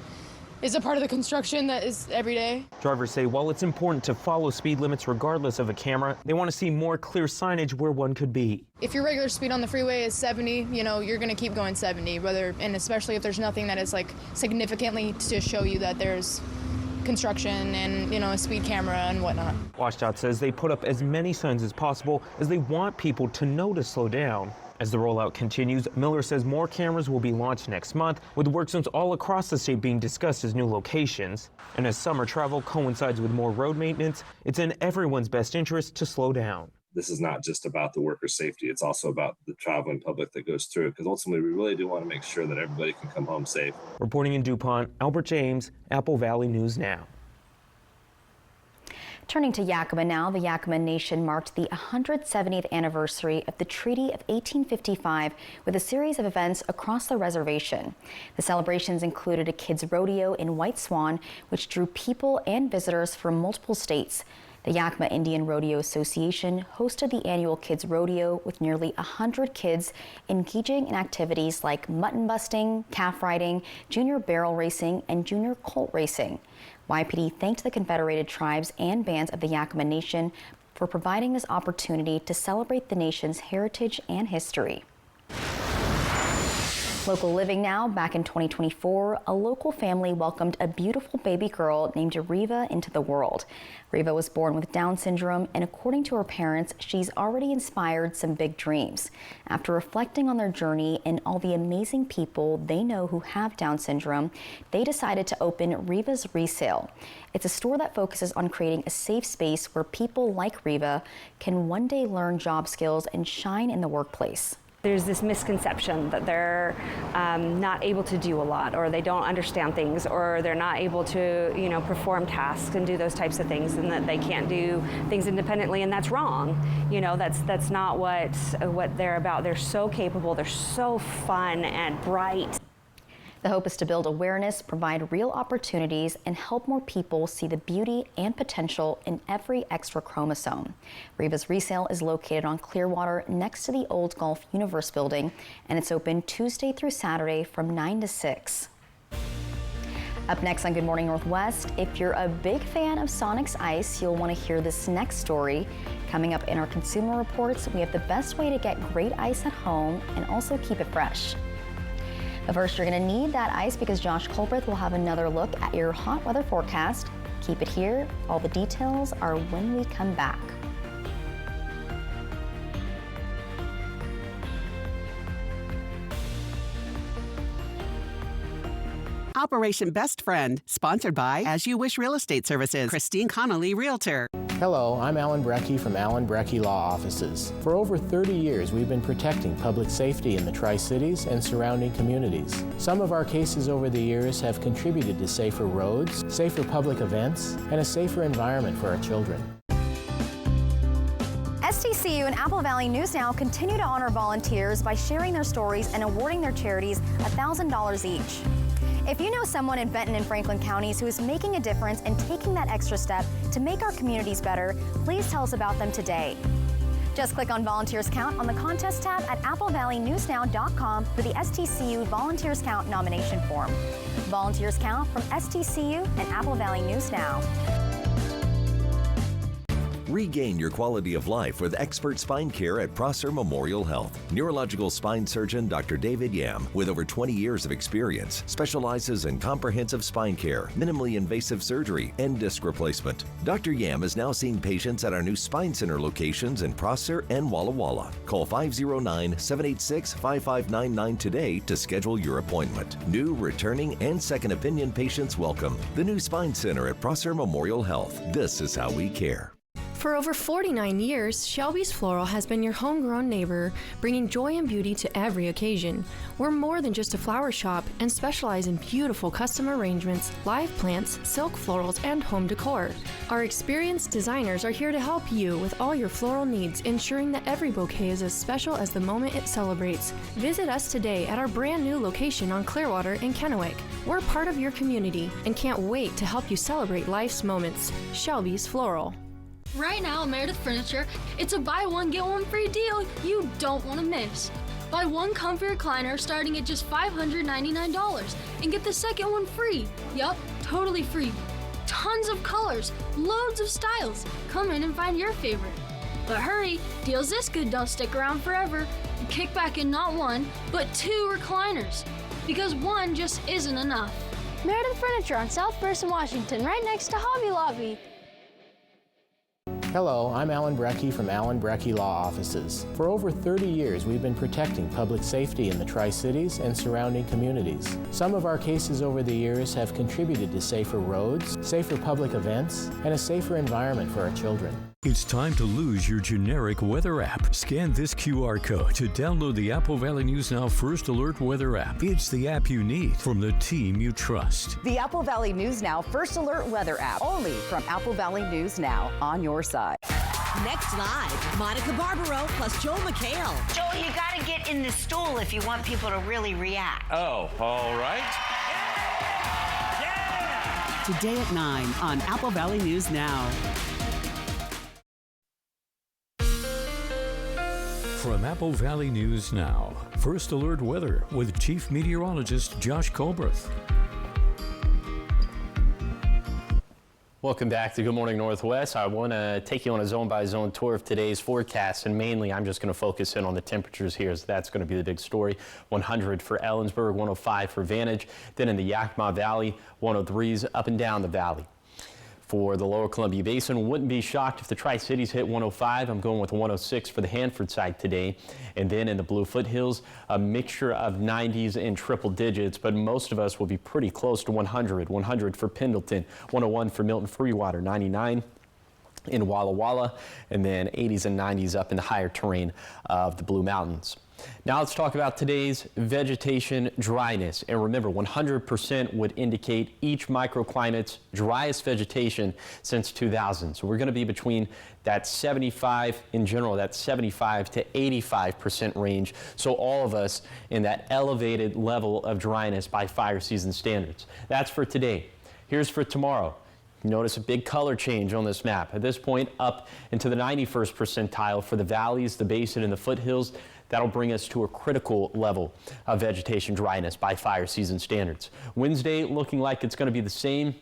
is a part of the construction that is every day. Drivers say while it's important to follow speed limits regardless of a camera, they want to see more clear signage where one could be. If your regular speed on the freeway is 70, you're going to keep going 70, and especially if there's nothing that is like significantly to show you that there's construction and, a speed camera and whatnot. WSDOT says they put up as many signs as possible as they want people to know to slow down. As the rollout continues, Miller says more cameras will be launched next month, with work zones all across the state being discussed as new locations. And as summer travel coincides with more road maintenance, it's in everyone's best interest to slow down. This is not just about the worker safety. It's also about the traveling public that goes through, because ultimately we really do want to make sure that everybody can come home safe. Reporting in DuPont, Albert James, Apple Valley News Now. Turning to Yakima now, the Yakima Nation marked the 170th anniversary of the Treaty of 1855 with a series of events across the reservation. The celebrations included a kids' rodeo in White Swan, which drew people and visitors from multiple states. The Yakima Indian Rodeo Association hosted the annual Kids Rodeo with nearly 100 kids engaging in activities like mutton busting, calf riding, junior barrel racing, and junior colt racing. YPD thanked the Confederated Tribes and bands of the Yakima Nation for providing this opportunity to celebrate the nation's heritage and history. Local living now, back in 2024, a local family welcomed a beautiful baby girl named Riva into the world. Riva was born with Down syndrome, and according to her parents, she's already inspired some big dreams. After reflecting on their journey and all the amazing people they know who have Down syndrome, they decided to open Riva's Resale. It's a store that focuses on creating a safe space where people like Riva can one day learn job skills and shine in the workplace. There's this misconception that they're not able to do a lot, or they don't understand things, or they're not able to, perform tasks and do those types of things, and that they can't do things independently, and that's wrong. That's not what they're about. They're so capable, they're so fun and bright. The hope is to build awareness, provide real opportunities, and help more people see the beauty and potential in every extra chromosome. Riva's Resale is located on Clearwater next to the old Golf Universe building, and it's open Tuesday through Saturday from 9 to 6. Up next on Good Morning Northwest, if you're a big fan of Sonic's Ice, you'll want to hear this next story. Coming up in our Consumer Reports, we have the best way to get great ice at home and also keep it fresh. But first, you're going to need that ice because Josh Colbreth will have another look at your hot weather forecast. Keep it here. All the details are when we come back. Operation Best Friend, sponsored by As You Wish Real Estate Services, Christine Connolly, Realtor. Hello, I'm Alan Brecky from Alan Brecky Law Offices. For over 30 years, we've been protecting public safety in the Tri-Cities and surrounding communities. Some of our cases over the years have contributed to safer roads, safer public events, and a safer environment for our children. STCU and Apple Valley News Now continue to honor volunteers by sharing their stories and awarding their charities $1,000 each. If you know someone in Benton and Franklin counties who is making a difference and taking that extra step to make our communities better, please tell us about them today. Just click on Volunteers Count on the contest tab at applevalleynewsnow.com for the STCU Volunteers Count nomination form. Volunteers Count from STCU and Apple Valley News Now. Regain your quality of life with expert spine care at Prosser Memorial Health. Neurological spine surgeon Dr. David Yam, with over 20 years of experience, specializes in comprehensive spine care, minimally invasive surgery, and disc replacement. Dr. Yam is now seeing patients at our new Spine Center locations in Prosser and Walla Walla. Call 509-786-5599 today to schedule your appointment. New, returning, and second opinion patients welcome. The new Spine Center at Prosser Memorial Health. This is how we care. For over 49 years, Shelby's Floral has been your homegrown neighbor, bringing joy and beauty to every occasion. We're more than just a flower shop and specialize in beautiful custom arrangements, live plants, silk florals, and home decor. Our experienced designers are here to help you with all your floral needs, ensuring that every bouquet is as special as the moment it celebrates. Visit us today at our brand new location on Clearwater in Kennewick. We're part of your community and can't wait to help you celebrate life's moments. Shelby's Floral. Right now at Meredith Furniture, it's a buy one, get one free deal you don't want to miss. Buy one comfy recliner starting at just $599 and get the second one free. Yup, totally free. Tons of colors, loads of styles. Come in and find your favorite. But hurry, deals this good don't stick around forever. Kick back in not one, but 2 recliners. Because one just isn't enough. Meredith Furniture on South Person, Washington, right next to Hobby Lobby. Hello, I'm Alan Brecky from Alan Brecky Law Offices. For over 30 years, we've been protecting public safety in the Tri-Cities and surrounding communities. Some of our cases over the years have contributed to safer roads, safer public events, and a safer environment for our children. It's time to lose your generic weather app. Scan this QR code to download the Apple Valley News Now First Alert Weather app. It's the app you need from the team you trust. The Apple Valley News Now First Alert Weather app, only from Apple Valley News Now, on your side. Next live, Monica Barbaro plus Joel McHale. Joel, you got to get in the stool if you want people to really react. Oh, all right. Today at 9 on Apple Valley News Now. From Apple Valley News Now, First Alert Weather with Chief Meteorologist Josh Colbert. Welcome back to Good Morning Northwest. I want to take you on a zone-by-zone tour of today's forecast, and mainly I'm just going to focus in on the temperatures here, as that's going to be the big story. 100 for Ellensburg, 105 for Vantage. Then in the Yakima Valley, 103s up and down the valley. For the Lower Columbia Basin, wouldn't be shocked if the Tri-Cities hit 105. I'm going with 106 for the Hanford side today. And then in the Blue Foothills, a mixture of 90s and triple digits, but most of us will be pretty close to 100. 100 for Pendleton, 101 for Milton Freewater, 99 in Walla Walla, and then 80s and 90s up in the higher terrain of the Blue Mountains. Now let's talk about today's vegetation dryness. And remember, 100% would indicate each microclimate's driest vegetation since 2000. So we're going to be between that 75, in general, that 75 to 85% range. So all of us in that elevated level of dryness by fire season standards. That's for today. Here's for tomorrow. Notice a big color change on this map. At this point, up into the 91st percentile for the valleys, the basin, and the foothills. That'll bring us to a critical level of vegetation dryness by fire season standards. Wednesday looking like it's going to be the same.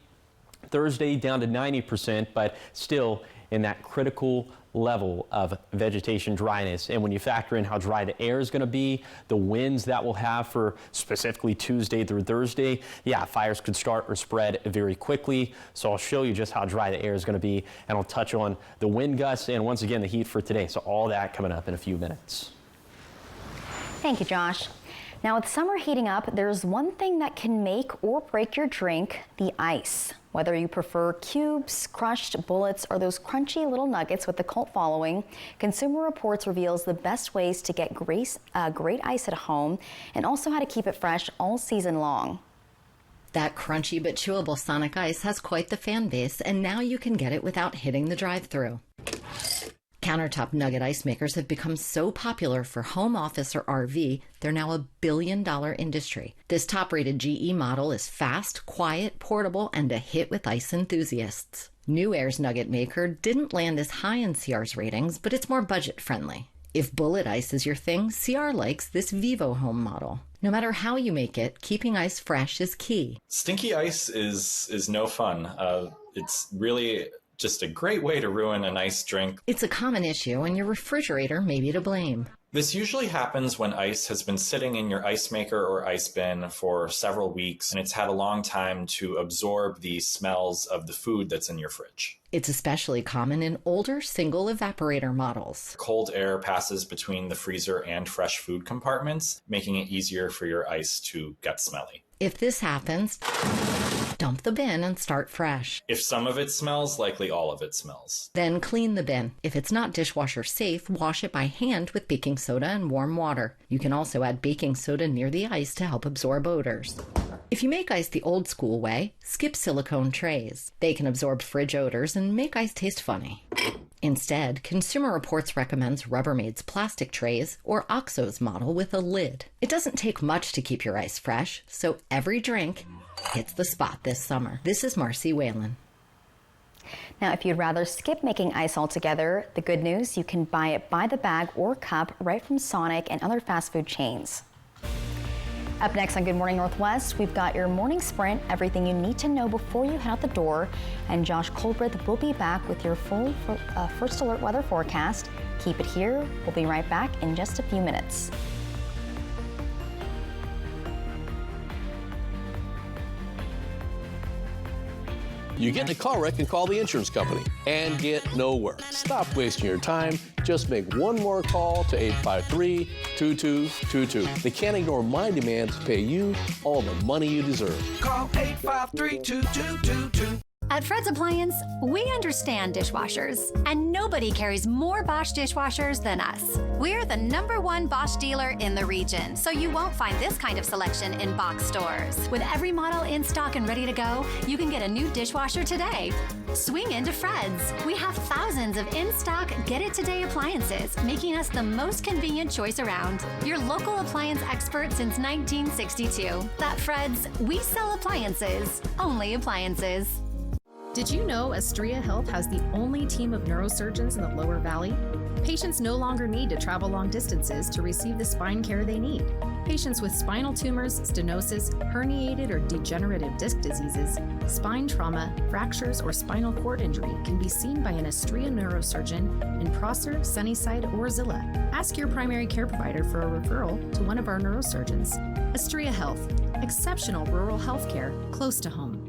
Thursday down to 90%, but still in that critical level of vegetation dryness. And when you factor in how dry the air is going to be, the winds that we'll have for specifically Tuesday through Thursday, yeah, fires could start or spread very quickly. So I'll show you just how dry the air is going to be, and I'll touch on the wind gusts and once again the heat for today. So all that coming up in a few minutes. Thank you, Josh. Now, with summer heating up, there's one thing that can make or break your drink: the ice. Whether you prefer cubes, crushed bullets, or those crunchy little nuggets with the cult following, Consumer Reports reveals the best ways to get great ice at home and also how to keep it fresh all season long. That crunchy but chewable Sonic Ice has quite the fan base, and now you can get it without hitting the drive-thru. Countertop nugget ice makers have become so popular for home office or RV, they're now a billion-dollar industry. This top-rated GE model is fast, quiet, portable, and a hit with ice enthusiasts. New Air's nugget maker didn't land as high in CR's ratings, but it's more budget-friendly. If bullet ice is your thing, CR likes this Vivo Home model. No matter how you make it, keeping ice fresh is key. Stinky ice is no fun. It's really just a great way to ruin a nice drink. It's a common issue, and your refrigerator may be to blame. This usually happens when ice has been sitting in your ice maker or ice bin for several weeks, and it's had a long time to absorb the smells of the food that's in your fridge. It's especially common in older single evaporator models. Cold air passes between the freezer and fresh food compartments, making it easier for your ice to get smelly. If this happens, dump the bin and start fresh. If some of it smells, likely all of it smells. Then clean the bin. If it's not dishwasher safe, wash it by hand with baking soda and warm water. You can also add baking soda near the ice to help absorb odors. If you make ice the old school way, skip silicone trays. They can absorb fridge odors and make ice taste funny. Instead, Consumer Reports recommends Rubbermaid's plastic trays or OXO's model with a lid. It doesn't take much to keep your ice fresh, so every drink hits the spot this summer. This is Marcy Whalen. Now, if you'd rather skip making ice altogether, the good news, you can buy it by the bag or cup right from Sonic and other fast food chains. Up next on Good Morning Northwest, we've got your morning sprint, everything you need to know before you head out the door, and Josh Colbert will be back with your full First Alert weather forecast. Keep it here. We'll be right back in just a few minutes. You get in a car wreck and call the insurance company and get nowhere. Stop wasting your time. Just make one more call to 853-2222. They can't ignore my demand to pay you all the money you deserve. Call 853-2222. At Fred's Appliance, we understand dishwashers, and nobody carries more Bosch dishwashers than us. We're the #1 Bosch dealer in the region, so you won't find this kind of selection in box stores. With every model in stock and ready to go, you can get a new dishwasher today. Swing into Fred's. We have thousands of in-stock get-it-today appliances, making us the most convenient choice around. Your local appliance expert since 1962. At Fred's, we sell appliances, only appliances. Did you know Astria Health has the only team of neurosurgeons in the Lower Valley? Patients no longer need to travel long distances to receive the spine care they need. Patients with spinal tumors, stenosis, herniated or degenerative disc diseases, spine trauma, fractures, or spinal cord injury can be seen by an Astria neurosurgeon in Prosser, Sunnyside, or Zillah. Ask your primary care provider for a referral to one of our neurosurgeons. Astria Health, exceptional rural health care close to home.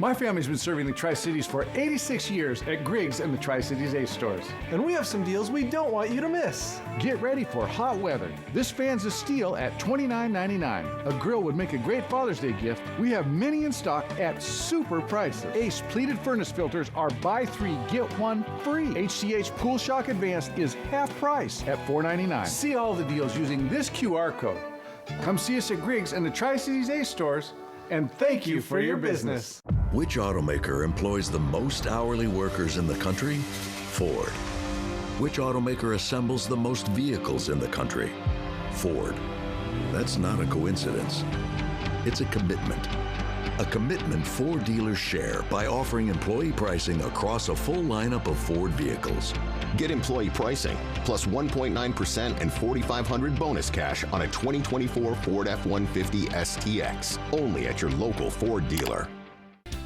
My family's been serving the Tri-Cities for 86 years at Griggs and the Tri-Cities Ace stores. And we have some deals we don't want you to miss. Get ready for hot weather. This fan's a steal at $29.99. A grill would make a great Father's Day gift. We have many in stock at super prices. Ace pleated furnace filters are buy 3, get 1 free. HCH Pool Shock Advanced is half price at $4.99. See all the deals using this QR code. Come see us at Griggs and the Tri-Cities Ace stores. And thank you for your business. Which automaker employs the most hourly workers in the country? Ford. Which automaker assembles the most vehicles in the country? Ford. That's not a coincidence. It's a commitment. A commitment Ford dealers share by offering employee pricing across a full lineup of Ford vehicles. Get employee pricing plus 1.9% and $4,500 bonus cash on a 2024 Ford F-150 STX. Only at your local Ford dealer.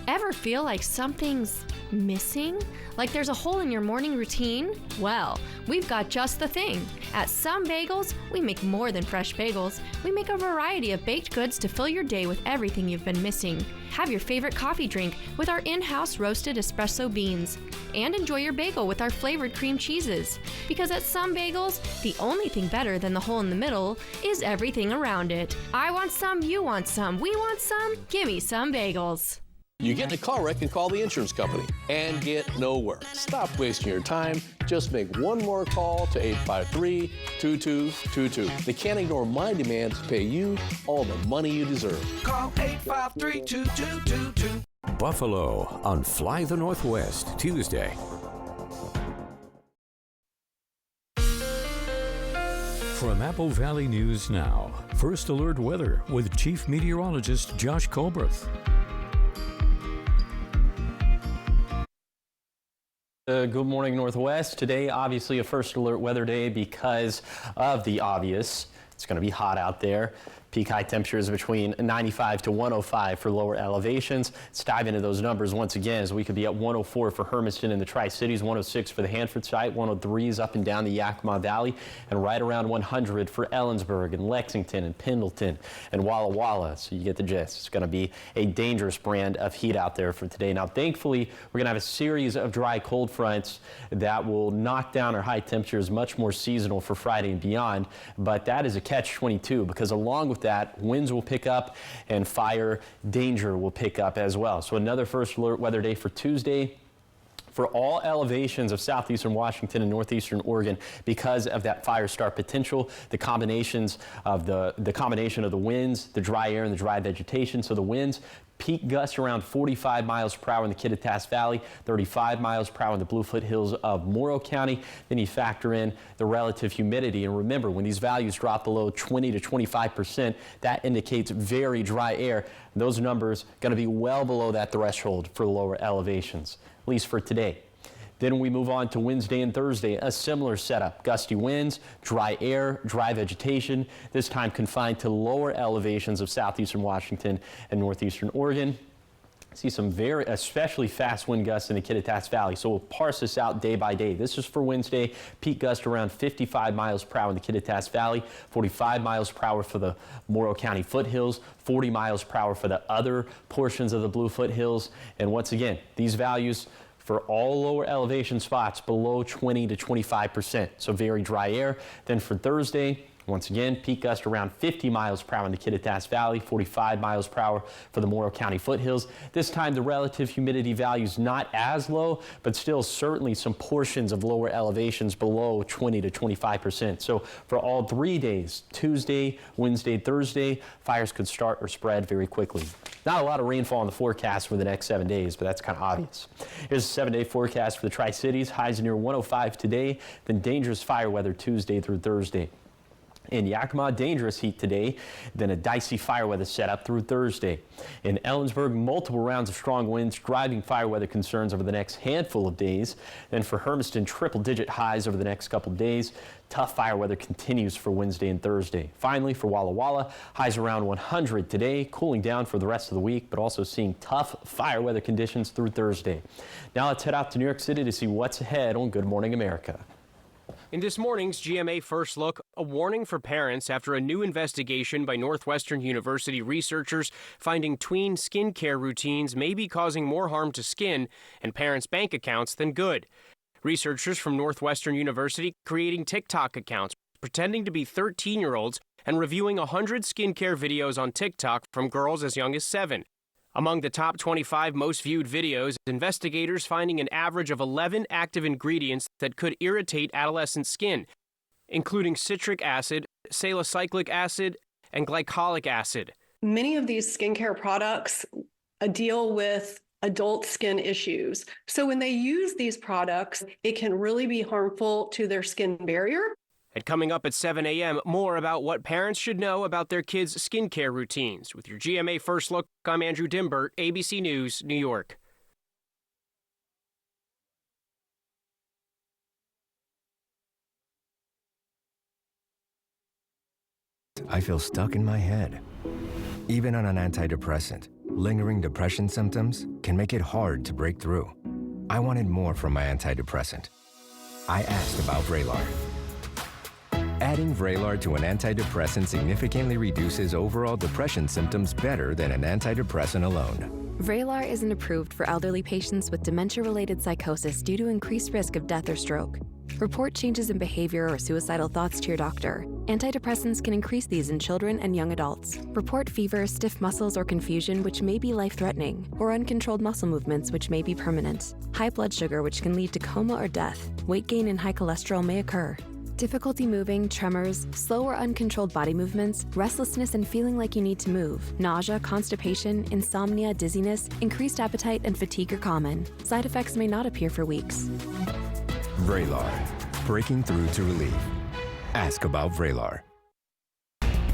Ever feel like something's missing? Like there's a hole in your morning routine? Well, we've got just the thing. At Some Bagels, we make more than fresh bagels. We make a variety of baked goods to fill your day with everything you've been missing. Have your favorite coffee drink with our in-house roasted espresso beans. And enjoy your bagel with our flavored cream cheeses. Because at Some Bagels, the only thing better than the hole in the middle is everything around it. I want some, you want some, we want some, gimme Some Bagels. You get in a car wreck and call the insurance company and get no work. Stop wasting your time. Just make one more call to 853-2222. They can't ignore my demand to pay you all the money you deserve. Call 853-2222. Buffalo on Fly the Northwest, Tuesday. From Apple Valley News Now, First Alert Weather with Chief Meteorologist Josh Colberth. Good morning, Northwest. Today, obviously, a first alert weather day because of the obvious. It's going to be hot out there. Peak high temperatures between 95 to 105 for lower elevations. Let's dive into those numbers once again, as we could be at 104 for Hermiston and the Tri-Cities, 106 for the Hanford site, 103s up and down the Yakima Valley, and right around 100 for Ellensburg and Lexington and Pendleton and Walla Walla. So you get the gist. It's going to be a dangerous brand of heat out there for today. Now, thankfully, we're going to have a series of dry cold fronts that will knock down our high temperatures, much more seasonal for Friday and beyond. But that is a catch-22, because along with that, winds will pick up and fire danger will pick up as well. So another first alert weather day for Tuesday for all elevations of southeastern Washington and northeastern Oregon because of that fire start potential. The combinations of the combination of the winds, the dry air, and the dry vegetation. So the winds peak gusts around 45 miles per hour in the Kittitas Valley, 35 miles per hour in the Bluefoot Hills of Morrow County. Then you factor in the relative humidity. And remember, when these values drop below 20 to 25%, that indicates very dry air. Those numbers going to be well below that threshold for lower elevations, at least for today. Then we move on to Wednesday and Thursday, a similar setup. Gusty winds, dry air, dry vegetation, this time confined to lower elevations of southeastern Washington and northeastern Oregon. See some especially fast wind gusts in the Kittitas Valley. So we'll parse this out day by day. This is for Wednesday. Peak gust around 55 miles per hour in the Kittitas Valley, 45 miles per hour for the Morrow County foothills, 40 miles per hour for the other portions of the Bluefoot Hills. And once again, these values for all lower elevation spots below 20 to 25%. So very dry air. Then for Thursday, Once again, peak gust around 50 miles per hour in the Kittitas Valley, 45 miles per hour for the Morrow County foothills. This time the relative humidity value is not as low, but still certainly some portions of lower elevations below 20 to 25%. So for all 3 days, Tuesday, Wednesday, Thursday, fires could start or spread very quickly. Not a lot of rainfall in the forecast for the next 7 days, but that's kind of obvious. Here's a 7-day forecast for the Tri-Cities. Highs near 105 today, then dangerous fire weather Tuesday through Thursday. In Yakima, dangerous heat today, then a dicey fire weather setup through Thursday. In Ellensburg, multiple rounds of strong winds driving fire weather concerns over the next handful of days. Then for Hermiston, triple-digit highs over the next couple of days. Tough fire weather continues for Wednesday and Thursday. Finally, for Walla Walla, highs around 100 today, cooling down for the rest of the week, but also seeing tough fire weather conditions through Thursday. Now let's head out to New York City to see what's ahead on Good Morning America. In this morning's GMA First Look, a warning for parents after a new investigation by Northwestern University researchers finding tween skincare routines may be causing more harm to skin and parents' bank accounts than good. Researchers from Northwestern University creating TikTok accounts pretending to be 13-year-olds and reviewing 100 skincare videos on TikTok from girls as young as 7. Among the top 25 most viewed videos, investigators finding an average of 11 active ingredients that could irritate adolescent skin, including citric acid, salicylic acid, and glycolic acid. Many of these skincare products deal with adult skin issues. So when they use these products, it can really be harmful to their skin barrier. And coming up at 7 a.m., more about what parents should know about their kids' skincare routines. With your GMA First Look, I'm Andrew Dimbert, ABC News, New York. I feel stuck in my head. Even on an antidepressant, lingering depression symptoms can make it hard to break through. I wanted more from my antidepressant. I asked about Vraylar. Adding Vraylar to an antidepressant significantly reduces overall depression symptoms better than an antidepressant alone. Vraylar isn't approved for elderly patients with dementia-related psychosis due to increased risk of death or stroke. Report changes in behavior or suicidal thoughts to your doctor. Antidepressants can increase these in children and young adults. Report fever, stiff muscles or confusion which may be life-threatening, or uncontrolled muscle movements which may be permanent. High blood sugar which can lead to coma or death. Weight gain and high cholesterol may occur. Difficulty moving, tremors, slow or uncontrolled body movements, restlessness and feeling like you need to move, nausea, constipation, insomnia, dizziness, increased appetite, and fatigue are common. Side effects may not appear for weeks. Vraylar, breaking through to relief. Ask about Vraylar.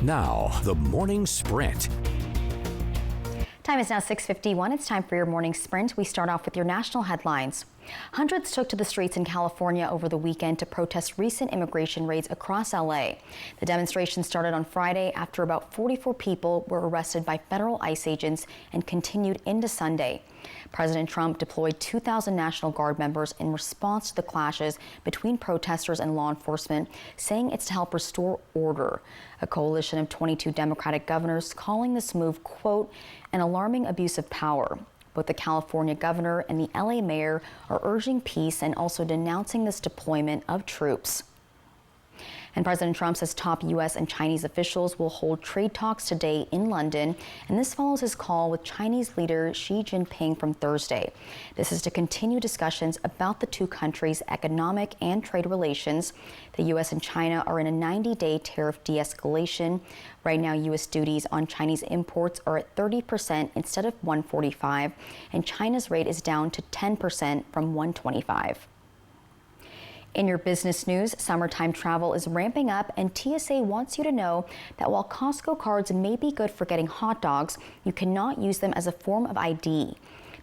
Now, the Morning Sprint. Time is now 6:51. It's time for your morning sprint. We start off with your national headlines. Hundreds took to the streets in California over the weekend to protest recent immigration raids across LA. The demonstration started on Friday after about 44 people were arrested by federal ICE agents and continued into Sunday. President Trump deployed 2,000 National Guard members in response to the clashes between protesters and law enforcement, saying it's to help restore order. A coalition of 22 Democratic governors calling this move, quote, an alarming abuse of power. Both the California governor and the LA mayor are urging peace and also denouncing this deployment of troops. And President Trump says top U.S. and Chinese officials will hold trade talks today in London, and this follows his call with Chinese leader Xi Jinping from Thursday. This is to continue discussions about the two countries' economic and trade relations. The U.S. and China are in a 90-day tariff de-escalation. Right now, U.S. duties on Chinese imports are at 30% instead of 145%, and China's rate is down to 10% from 125%. In your business news, summertime travel is ramping up, and TSA wants you to know that while Costco cards may be good for getting hot dogs, you cannot use them as a form of ID.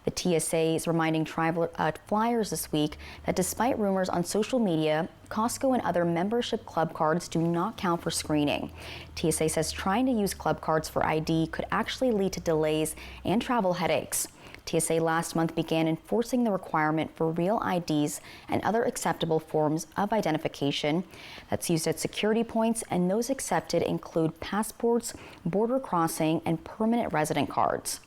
The TSA is reminding flyers this week that despite rumors on social media, Costco and other membership club cards do not count for screening. TSA says trying to use club cards for ID could actually lead to delays and travel headaches. TSA last month began enforcing the requirement for real IDs and other acceptable forms of identification that's used at security points, and those accepted include passports, border crossing, and permanent resident cards.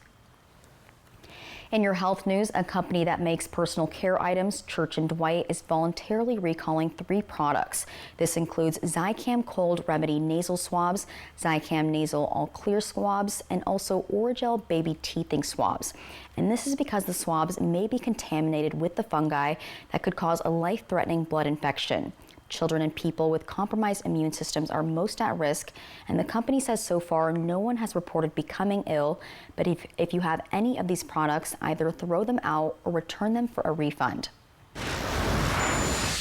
In your health news, a company that makes personal care items, Church & Dwight, is voluntarily recalling 3 products. This includes Zicam Cold Remedy Nasal Swabs, Zicam Nasal All Clear Swabs, and also Orajel Baby Teething Swabs. And this is because the swabs may be contaminated with the fungi that could cause a life-threatening blood infection. Children and people with compromised immune systems are most at risk, and the company says so far no one has reported becoming ill, but if you have any of these products, either throw them out or return them for a refund.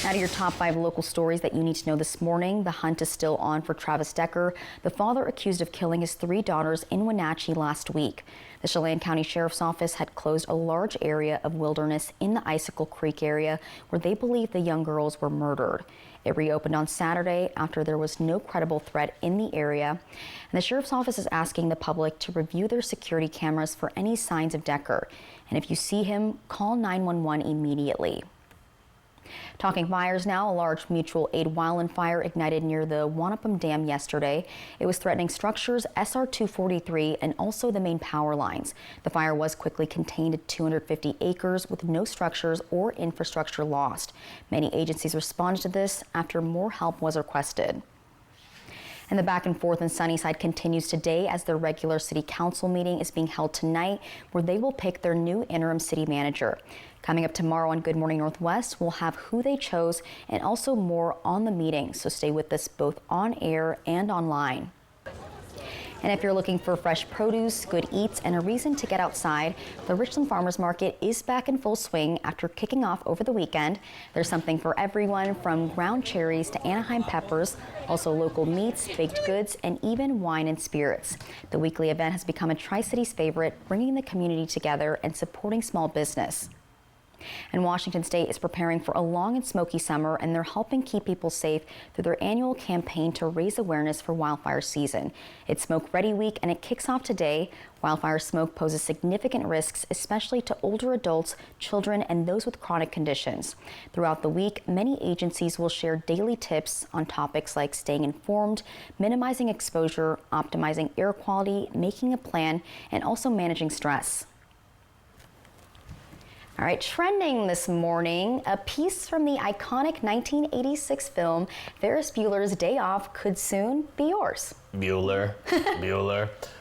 Now to your top 5 local stories that you need to know this morning. The hunt is still on for Travis Decker, the father accused of killing his 3 daughters in Wenatchee last week. The Chelan County Sheriff's Office had closed a large area of wilderness in the Icicle Creek area where they believe the young girls were murdered. It reopened on Saturday after there was no credible threat in the area. And the Sheriff's Office is asking the public to review their security cameras for any signs of Decker. And if you see him, call 911 immediately. Talking fires now, a large mutual aid wildland fire ignited near the Wanapum Dam yesterday. It was threatening structures, SR 243, and also the main power lines. The fire was quickly contained to 250 acres with no structures or infrastructure lost. Many agencies responded to this after more help was requested. And the back and forth in Sunnyside continues today as their regular city council meeting is being held tonight, where they will pick their new interim city manager. Coming up tomorrow on Good Morning Northwest, we'll have who they chose and also more on the meeting. So stay with us both on air and online. And if you're looking for fresh produce, good eats, and a reason to get outside, the Richland Farmers Market is back in full swing after kicking off over the weekend. There's something for everyone, from ground cherries to Anaheim peppers, also local meats, baked goods, and even wine and spirits. The weekly event has become a Tri-Cities favorite, bringing the community together and supporting small business. And Washington State is preparing for a long and smoky summer, and they're helping keep people safe through their annual campaign to raise awareness for wildfire season. It's Smoke Ready Week, and it kicks off today. Wildfire smoke poses significant risks, especially to older adults, children, and those with chronic conditions. Throughout the week, many agencies will share daily tips on topics like staying informed, minimizing exposure, optimizing air quality, making a plan, and also managing stress. All right, trending this morning, a piece from the iconic 1986 film Ferris Bueller's Day Off could soon be yours. Bueller.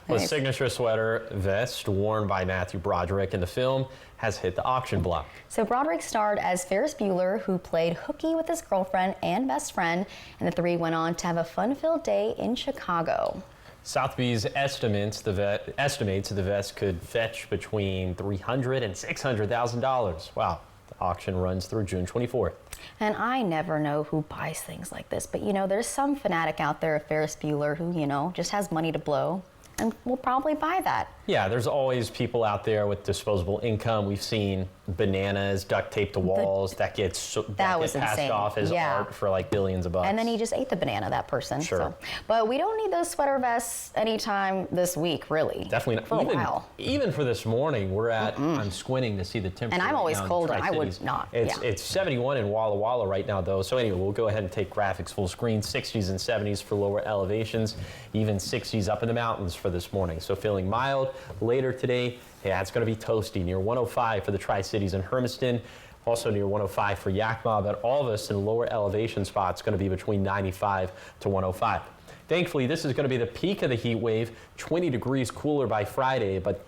The signature sweater vest worn by Matthew Broderick in the film has hit the auction block. So Broderick starred as Ferris Bueller, who played hooky with his girlfriend and best friend, and the 3 went on to have a fun-filled day in Chicago. Sotheby's estimates the vest could fetch between $300,000 and $600,000. Wow. The auction runs through June 24th. And I never know who buys things like this, but there's some fanatic out there of Ferris Bueller who, just has money to blow and will probably buy that. Yeah, there's always people out there with disposable income. We've seen bananas duct taped to walls that get passed insane. Off as art for like billions of bucks. And then he just ate the banana, that person. Sure. So. But we don't need those sweater vests anytime this week, really. Definitely not. For a while. Even for this morning, we're at, I'm squinting to see the temperature. And I'm always cold, and I would not. It's 71 in Walla Walla right now, though. So anyway, we'll go ahead and take graphics full screen. 60s and 70s for lower elevations, even 60s up in the mountains for this morning. So feeling mild. Later today, yeah, it's going to be toasty near 105 for the Tri-Cities and Hermiston, also near 105 for Yakima, but all of us in lower elevation spots going to be between 95 to 105. Thankfully, this is going to be the peak of the heat wave, 20 degrees cooler by Friday, but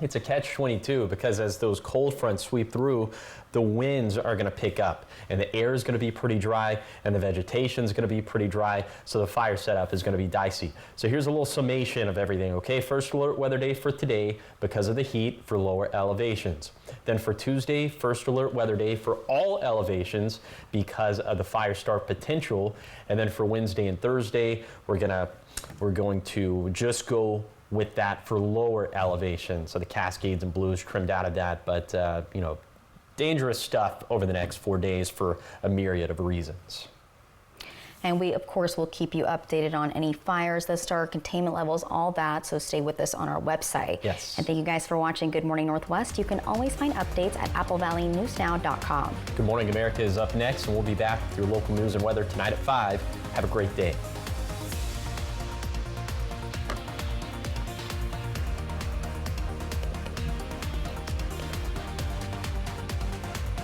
it's a catch-22 because as those cold fronts sweep through, the winds are going to pick up and the air is going to be pretty dry and the vegetation is going to be pretty dry, so the fire setup is going to be dicey. So here's a little summation of everything, okay? First alert weather day for today because of the heat for lower elevations. Then for Tuesday, first alert weather day for all elevations because of the fire start potential. And then for Wednesday and Thursday, we're going to just go with that for lower elevation. So the Cascades and Blues trimmed out of that, but dangerous stuff over the next 4 days for a myriad of reasons. And we, of course, will keep you updated on any fires, the start, containment levels, all that. So stay with us on our website. Yes. And thank you guys for watching Good Morning Northwest. You can always find updates at applevalley.newsnow.com. Good Morning America is up next, and we'll be back with your local news and weather tonight at 5. Have a great day.